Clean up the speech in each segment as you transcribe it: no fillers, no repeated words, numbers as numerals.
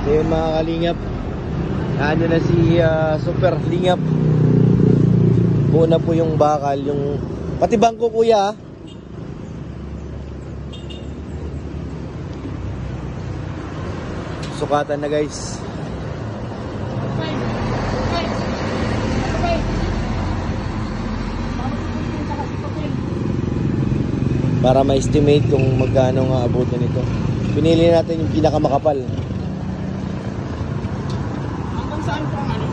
Ayun mga kalingap. Ano na si Super Lingap. Buo na po yung bakal, yung pati bangko kuya. Sukatan na guys. Para ma-estimate kung magkano nga abutin nito. Pinili natin yung pinakamakapal. Hanggang saan po ang ano?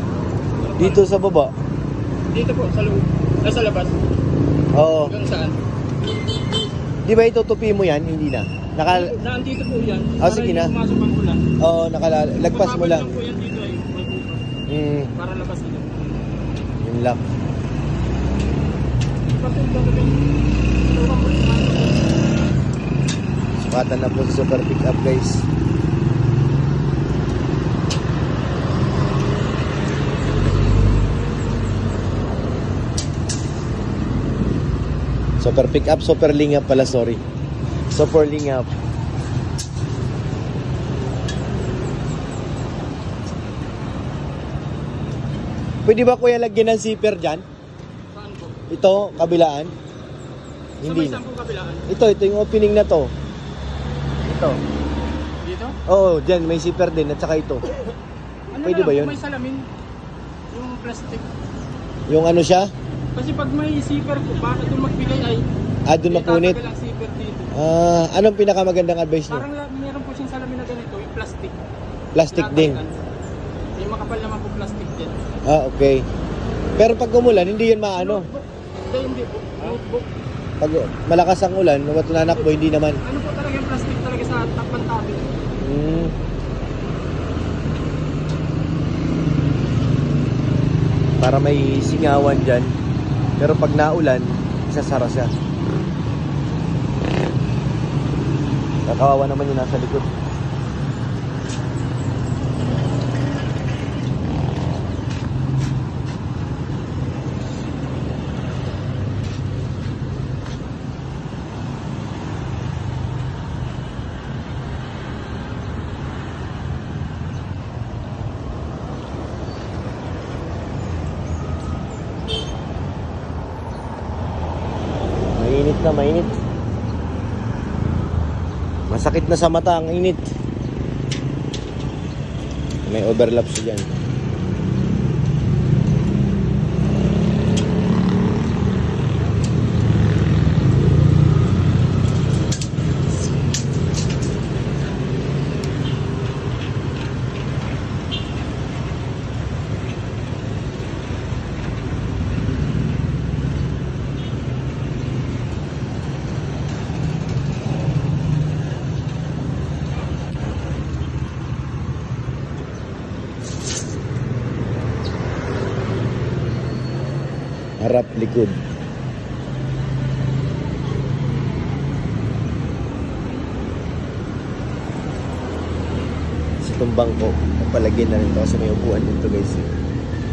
Dito sa baba. Dito po, sa loob. Ay, sa labas. Oo. Hanggang saan? Di ba itutupi mo yan? Hindi na. Nandito po yan. Oh, sige na. Pumasok ang ulan. Oo, lagpas mo lang. Po yan dito ay may bukas. Para labas nito. Yun lang. Sukatan na po sa Super Pickup guys. Super Pickup, Super Lingap pala, sorry. Super Lingap. Pwede ba kuya lagyan ng zipper dyan? Saan po? Ito, kabilaan? Hindi na. Saan po kabilaan? Ito yung opening na to. Ito. Dito? Oo, dyan may zipper din at saka ito. Ano Pwede ba yun? May salamin. Yung plastic. Yung ano siya? Kasi pag may zipper po, baka doon magbigay ay Doon mapunit. itatagal ang zipper dito. Anong pinakamagandang advice nyo? Parang meron po siyang salamin na ganito, yung plastic. Plastic din. Yung makapal naman po plastic din. Okay. Pero pag umulan, hindi yan maano. Hindi po. Notebook. Pag malakas ang ulan, nanakbo, hindi naman. Ano po talaga yung plastic talaga sa pantabi? Para may singawan dyan. Pero pag naulan, isasara siya. Kakawawa naman yung nasa likod. Mainit na, mainit. Masakit na sa mata ang init. May overlap siya dyan. Harap, likod. Sa tumbang ko, napalagyan na rin ito kasi may upuan dito guys.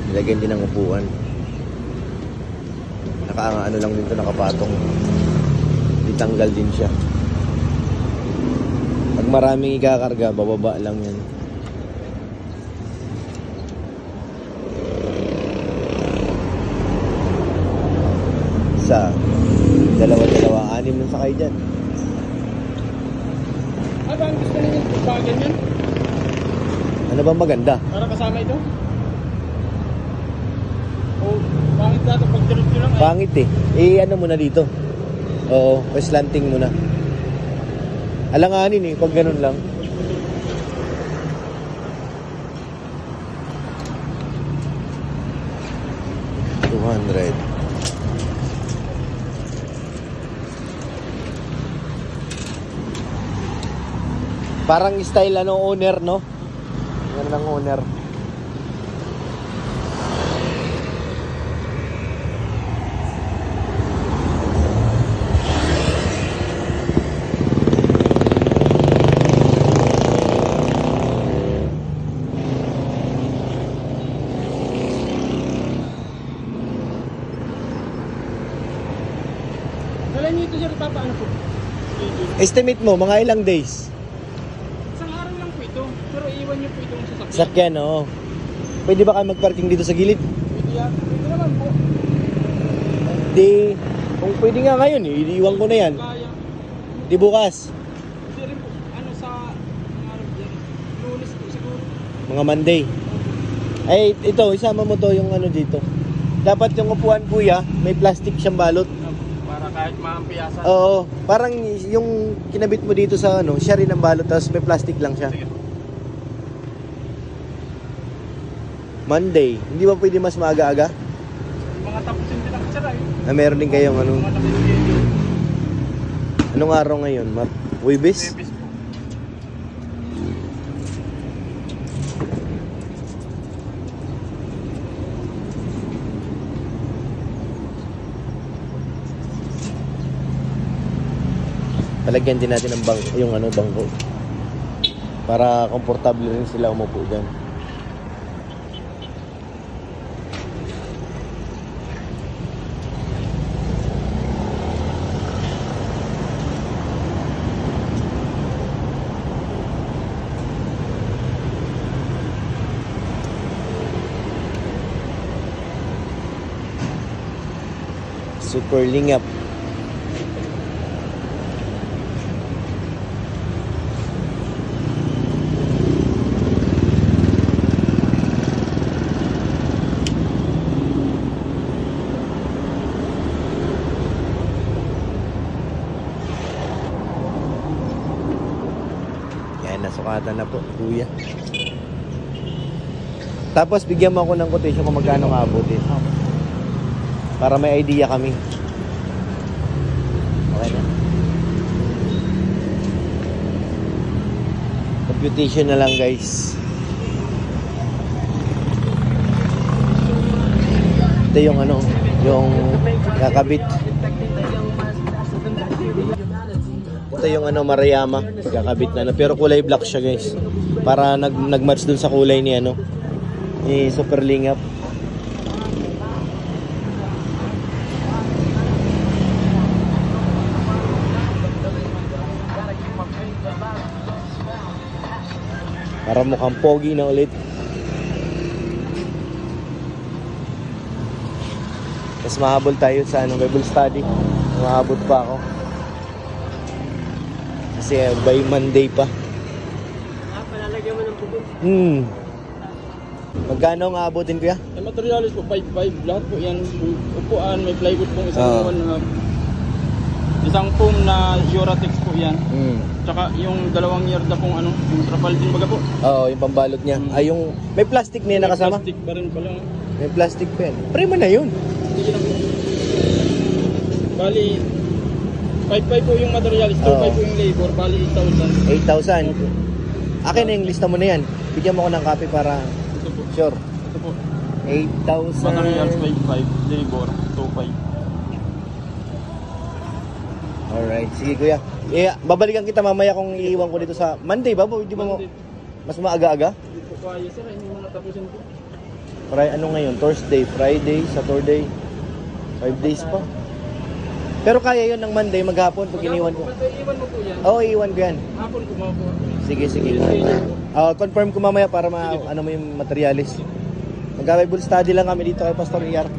Nilagyan din ng upuan. Ano lang dito, nakapatong. Ditanggal din siya. Pag maraming ikakarga, bababa lang yan. Isa, dalawa, anim na sakay dyan. Ba ang gusto ninyo bagan yan? Ano ba maganda? Para kasama ito? O pangit dato pag diretso lang? Pangit ano muna dito. Oo, slanting muna. Alanganin pag ganun lang. $200. Parang style owner, no? Yan ng owner. Dala niyo ito sir, papaano po? Estimate mo, mga ilang days? Isang araw lang po ito, pero iwan niyo po itong sasakyan. Sakyan, oo. Pwede ba kayo mag-parking dito sa gilid? Pwede yan. Pwede naman po. Di, kung pwede nga ngayon, iiwan ko na yan. Kaya. Di bukas. Pwede rin po. Ano sa araw yan? Lunes po siguro. Mga Monday. Ay, ito, isama mo to yung ano dito. Dapat yung upuan, kuya, may plastic siyang balot. Para kahit maampiyasan. Oo, parang yung kinabit mo dito sa ano, siya rin ang balot, tapos may plastic lang siya. Sige. Monday, hindi ba pwede mas maaga-aga? Mga tapusin din ang tsara eh. Na meron din kayong ano, Mga tapusin. anong araw ngayon? Huwebes? Bebes po. Palagyan din natin ng yung ano, bangko. Para komportable rin sila umupo dyan. Super lingap. Yan, nasukatan na po, kuya. Tapos bigyan mo ako ng quotation kung magkano kaabutin. Para may idea kami. Okay na. Computation na lang, guys. Ito yung ano, yung kakabit. Ito yung ano, Maruyama, kakabit na ano. Pero kulay black siya, guys. Para nag-match dun sa kulay ni ano, ni Super Lingap. Para mukhang pogi na ulit. Mas mahabol tayo sa ano, Bible study. Mahabot pa ako. Kasi by Monday pa. Palalagyan mo ng pupot. Magkano ang aabutin, kuya? Yung materialis po, 5.5. Lahat po yan. Upuan, may plywood pong isang isang foam na Uratex po yan. Tsaka yung 2 year na pong ano, yung trapal din baga po. Oo, yung pambalot niya. Ay, yung may plastic niya nakasama? Plastic pa rin pala. May plastic pa yan. Prima na yun. Sige na po. Bali, 5.5 po yung materialis, 2.5 po yung labor, bali 8,000. 8,000. Akin na yung lista mo na yan. Bigyan mo ko ng copy para Ito po. sure. Ito po. 8,000. Materials 5.5, labor 2.5. Alright, sige kuya. Babalikan kita mamaya kung iiwan ko dito sa Monday ba? Di ba mo mas maaga-aga? Hindi po kaya sir, hindi mo natapusin po. Ano ngayon? Thursday, Friday, Saturday. 5 days pa. Pero kaya yon ng Monday, maghapon pag iniwan ko. Iwan mo po yan. Oo, iiwan ko yan. Hapon kumapo. Sige. Confirm ko mamaya para ano mo yung materialis. Mag-Bible study lang kami dito kay Pastor Iyar.